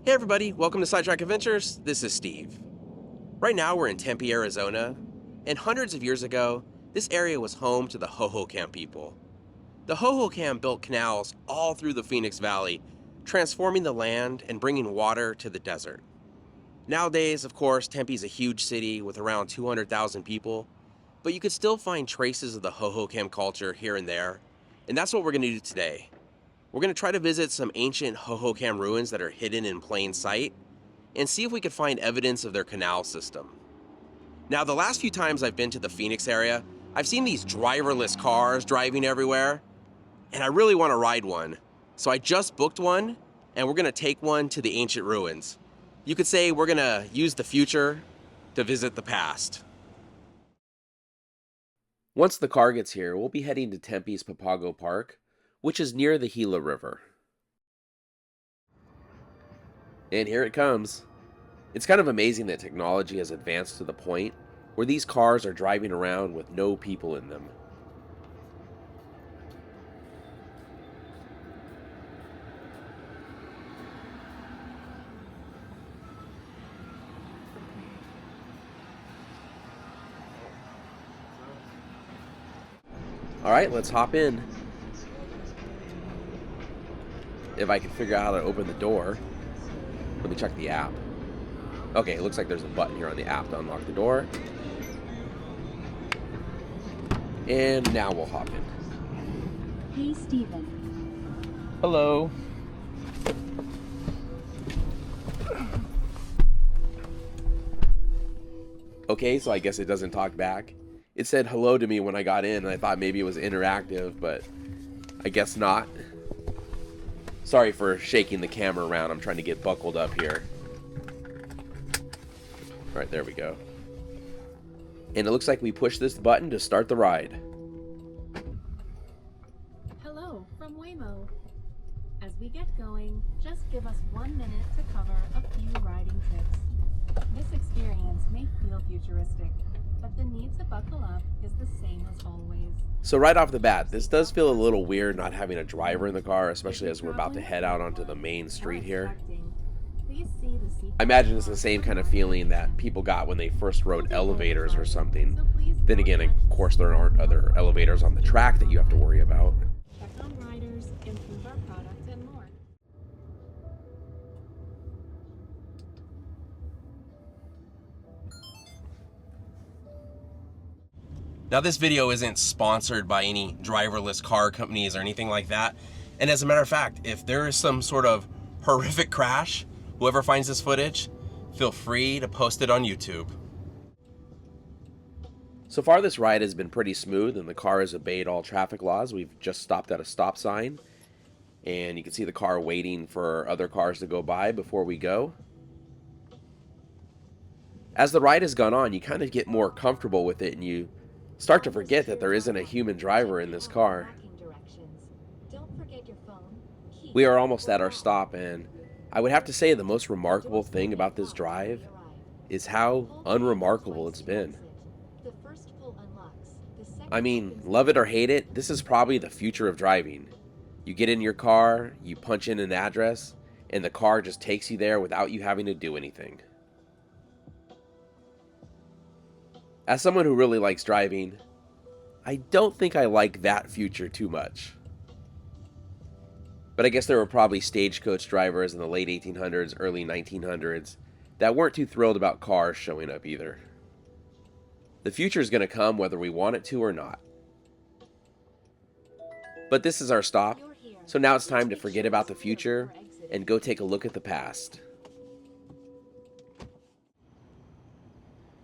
Hey everybody, welcome to Sidetrack Adventures. This is Steve. Right now we're in Tempe, Arizona, and hundreds of years ago, this area was home to the Hohokam people. The Hohokam built canals all through the Phoenix Valley, transforming the land and bringing water to the desert. Nowadays, of course, Tempe's a huge city with around 200,000 people, but you could still find traces of the Hohokam culture here and there, and that's what we're going to do today. We're going to try to visit some ancient Hohokam ruins that are hidden in plain sight and see if we could find evidence of their canal system. Now, the last few times I've been to the Phoenix area, I've seen these driverless cars driving everywhere, and I really want to ride one. So I just booked one, and we're going to take one to the ancient ruins. You could say we're going to use the future to visit the past. Once the car gets here, we'll be heading to Tempe's Papago Park, which is near the Gila River. And here it comes. It's kind of amazing that technology has advanced to the point where these cars are driving around with no people in them. Alright, let's hop in. If I can figure out how to open the door. Let me check the app. Okay, it looks like there's a button here on the app to unlock the door. And now we'll hop in. Hey, Steven. Hello. Okay, so I guess it doesn't talk back. It said hello to me when I got in, and I thought maybe it was interactive, but I guess not. Sorry for shaking the camera around. I'm trying to get buckled up here. Alright, there we go. And it looks like we push this button to start the ride. Hello from Waymo. As we get going, just give us 1 minute to cover a few riding tips. This experience may feel futuristic, but the need to buckle up is the same as always. So right off the bat, this does feel a little weird not having a driver in the car, especially as we're about to head out onto the main street here. I imagine it's the same kind of feeling that people got when they first rode elevators or something. Then again, of course, there aren't other elevators on the track that you have to worry about. Check on riders, improve our product, and more. Now, this video isn't sponsored by any driverless car companies or anything like that. And as a matter of fact, if there is some sort of horrific crash, whoever finds this footage, feel free to post it on YouTube. So far, this ride has been pretty smooth, and the car has obeyed all traffic laws. We've just stopped at a stop sign, and you can see the car waiting for other cars to go by before we go. As the ride has gone on, you kind of get more comfortable with it, and you start to forget that there isn't a human driver in this car. We are almost at our stop, and I would have to say the most remarkable thing about this drive is how unremarkable it's been. I mean, love it or hate it, this is probably the future of driving. You get in your car, you punch in an address, and the car just takes you there without you having to do anything. As someone who really likes driving, I don't think I like that future too much. But I guess there were probably stagecoach drivers in the late 1800s, early 1900s that weren't too thrilled about cars showing up either. The future is going to come whether we want it to or not. But this is our stop, so now it's time to forget about the future and go take a look at the past.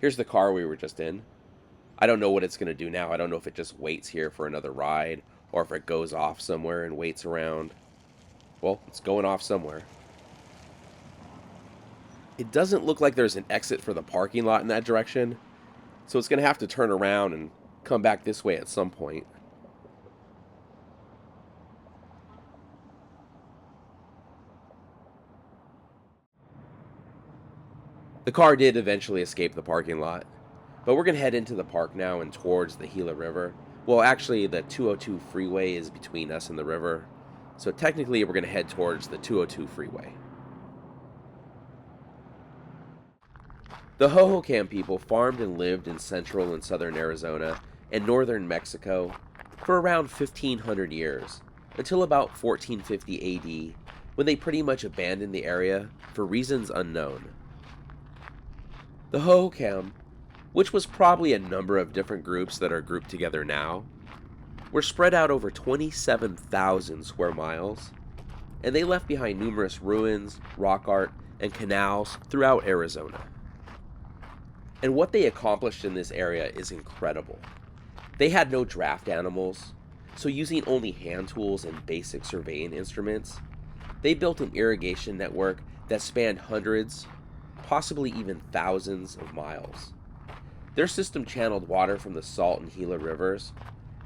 Here's the car we were just in. I don't know what it's going to do now. I don't know if it just waits here for another ride or if it goes off somewhere and waits around. Well, it's going off somewhere. It doesn't look like there's an exit for the parking lot in that direction, so it's going to have to turn around and come back this way at some point. The car did eventually escape the parking lot, but we're going to head into the park now and towards the Gila River. Well, actually, the 202 freeway is between us and the river, so technically we're going to head towards the 202 freeway. The Hohokam people farmed and lived in central and southern Arizona and northern Mexico for around 1500 years, until about 1450 AD, when they pretty much abandoned the area for reasons unknown. The Hohokam, which was probably a number of different groups that are grouped together now, were spread out over 27,000 square miles, and they left behind numerous ruins, rock art, and canals throughout Arizona. And what they accomplished in this area is incredible. They had no draft animals, so using only hand tools and basic surveying instruments, they built an irrigation network that spanned hundreds, possibly even thousands of miles. Their system channeled water from the Salt and Gila rivers,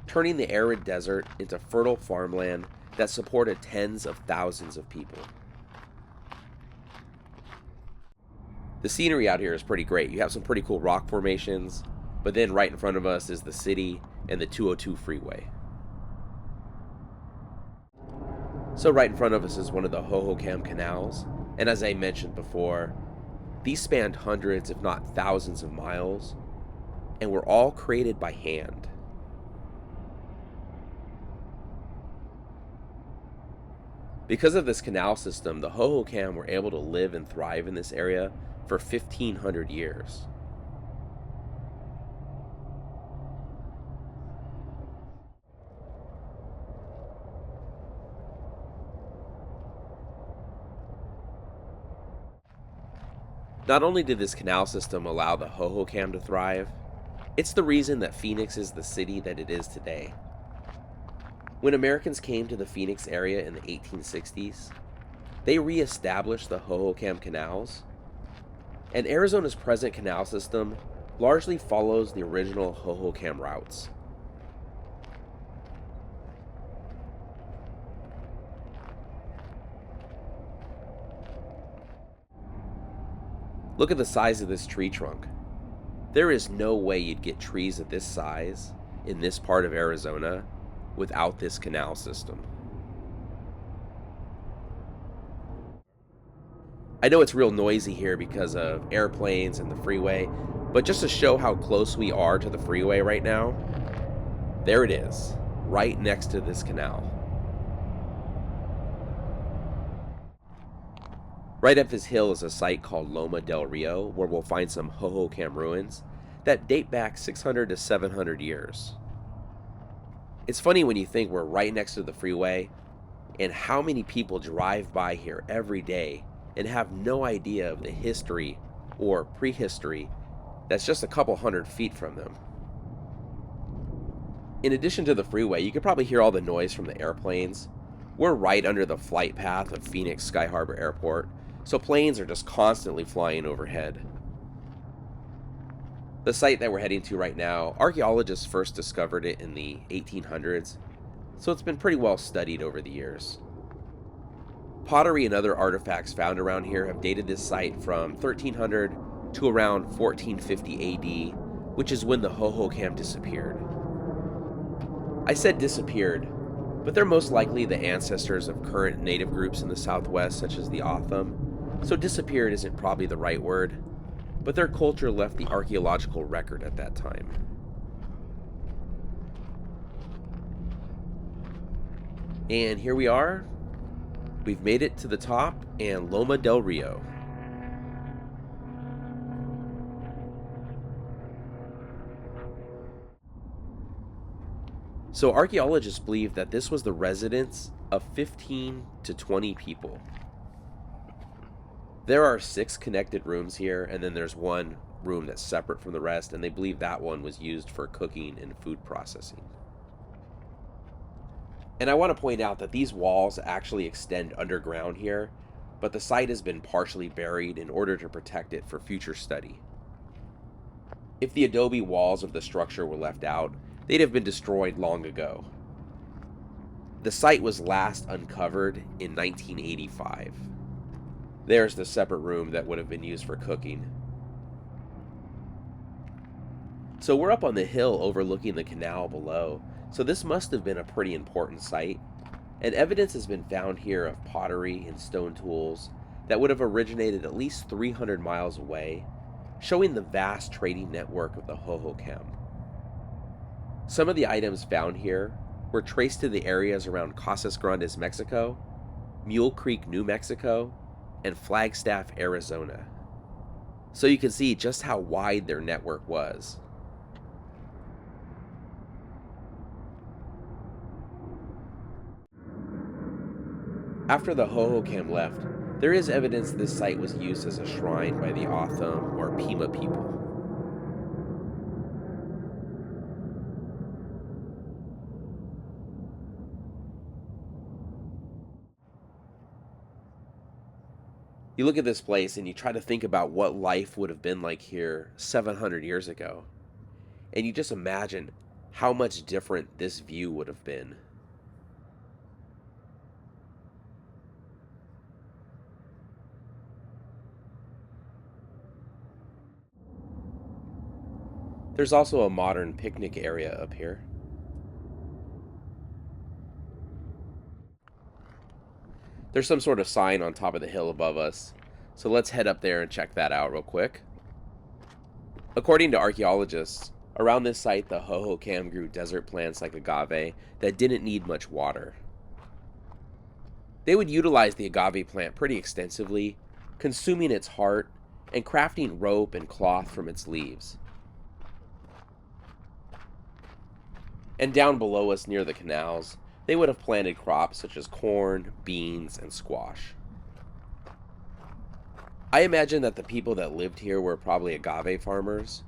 turning the arid desert into fertile farmland that supported tens of thousands of people. The scenery out here is pretty great. You have some pretty cool rock formations, but then right in front of us is the city and the 202 freeway. So right in front of us is one of the Hohokam canals, and as I mentioned before, these spanned hundreds if not thousands of miles, and were all created by hand. Because of this canal system, the Hohokam were able to live and thrive in this area for 1500 years. Not only did this canal system allow the Hohokam to thrive, it's the reason that Phoenix is the city that it is today. When Americans came to the Phoenix area in the 1860s, they re-established the Hohokam canals, and Arizona's present canal system largely follows the original Hohokam routes. Look at the size of this tree trunk. There is no way you'd get trees of this size in this part of Arizona without this canal system. I know it's real noisy here because of airplanes and the freeway, but just to show how close we are to the freeway right now, there it is, right next to this canal. Right up this hill is a site called Loma del Rio, where we'll find some Hohokam ruins that date back 600 to 700 years. It's funny when you think we're right next to the freeway and how many people drive by here every day and have no idea of the history or prehistory that's just a couple hundred feet from them. In addition to the freeway, you could probably hear all the noise from the airplanes. We're right under the flight path of Phoenix Sky Harbor Airport, so planes are just constantly flying overhead. The site that we're heading to right now, archaeologists first discovered it in the 1800s, so it's been pretty well studied over the years. Pottery and other artifacts found around here have dated this site from 1300 to around 1450 AD, which is when the Hohokam disappeared. I said disappeared, but they're most likely the ancestors of current native groups in the Southwest, such as the Hotham, so disappeared isn't probably the right word, but their culture left the archaeological record at that time. And here we are. We've made it to the top and Loma del Rio. So archaeologists believe that this was the residence of 15 to 20 people. There are 6 connected rooms here, and then there's one room that's separate from the rest, and they believe that one was used for cooking and food processing. And I want to point out that these walls actually extend underground here, but the site has been partially buried in order to protect it for future study. If the adobe walls of the structure were left out, they'd have been destroyed long ago. The site was last uncovered in 1985. There's the separate room that would have been used for cooking. So we're up on the hill overlooking the canal below, so this must have been a pretty important site, and evidence has been found here of pottery and stone tools that would have originated at least 300 miles away, showing the vast trading network of the Hohokam. Some of the items found here were traced to the areas around Casas Grandes, Mexico, Mule Creek, New Mexico, and Flagstaff, Arizona. So you can see just how wide their network was. After the Hohokam left, there is evidence this site was used as a shrine by the Otham or Pima people. You look at this place and you try to think about what life would have been like here 700 years ago. And you just imagine how much different this view would have been. There's also a modern picnic area up here. There's some sort of sign on top of the hill above us, so let's head up there and check that out real quick. According to archaeologists, around this site the Hohokam grew desert plants like agave that didn't need much water. They would utilize the agave plant pretty extensively, consuming its heart and crafting rope and cloth from its leaves. And down below us near the canals, they would have planted crops such as corn, beans, and squash. I imagine that the people that lived here were probably agave farmers,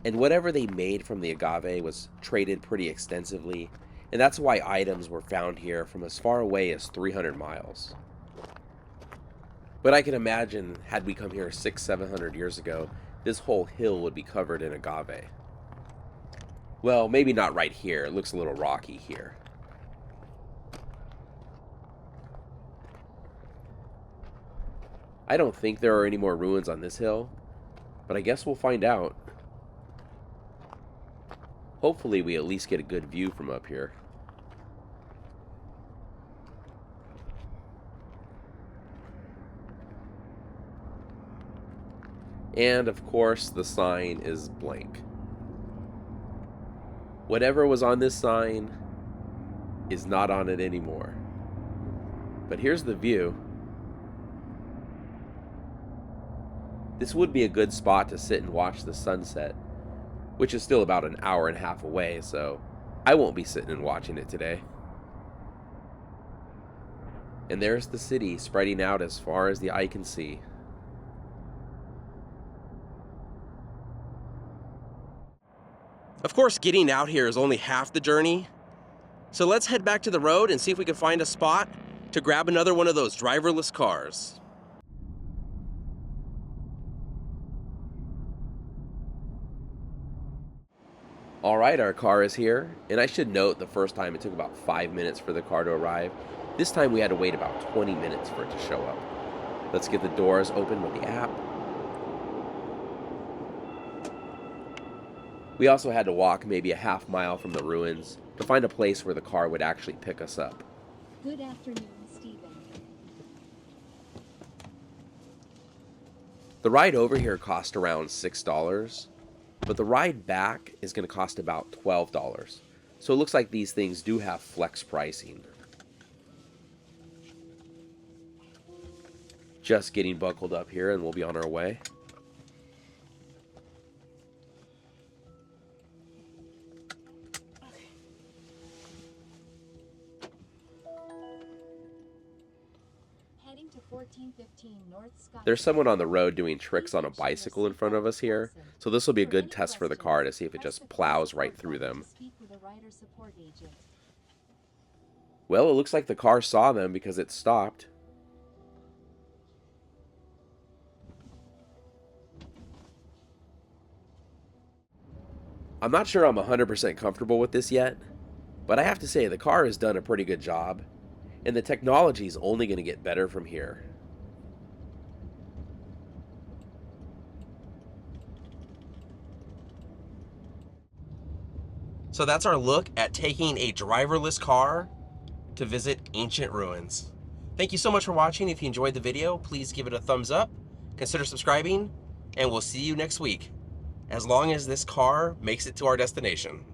and whatever they made from the agave was traded pretty extensively, and that's why items were found here from as far away as 300 miles. But I can imagine, had we come here 600-700 years ago, this whole hill would be covered in agave. Well, maybe not right here. It looks a little rocky here. I don't think there are any more ruins on this hill, but I guess we'll find out. Hopefully we at least get a good view from up here. And of course the sign is blank. Whatever was on this sign is not on it anymore. But here's the view. This would be a good spot to sit and watch the sunset, which is still about an hour and a half away, so I won't be sitting and watching it today. And there's the city spreading out as far as the eye can see. Of course, getting out here is only half the journey, so let's head back to the road and see if we can find a spot to grab another one of those driverless cars. Alright, our car is here, and I should note the first time it took about 5 minutes for the car to arrive. This time we had to wait about 20 minutes for it to show up. Let's get the doors open with the app. We also had to walk maybe a half mile from the ruins to find a place where the car would actually pick us up. Good afternoon, Stephen. The ride over here cost around $6, but the ride back is going to cost about $12. So it looks like these things do have flex pricing. Just getting buckled up here and we'll be on our way. There's someone on the road doing tricks on a bicycle in front of us here, so this will be a good test for the car to see if it just plows right through them. Well, it looks like the car saw them because it stopped. I'm not sure I'm 100% comfortable with this yet, but I have to say the car has done a pretty good job, and the technology is only going to get better from here. So that's our look at taking a driverless car to visit ancient ruins. Thank you so much for watching. If you enjoyed the video, please give it a thumbs up, consider subscribing, and we'll see you next week, as long as this car makes it to our destination.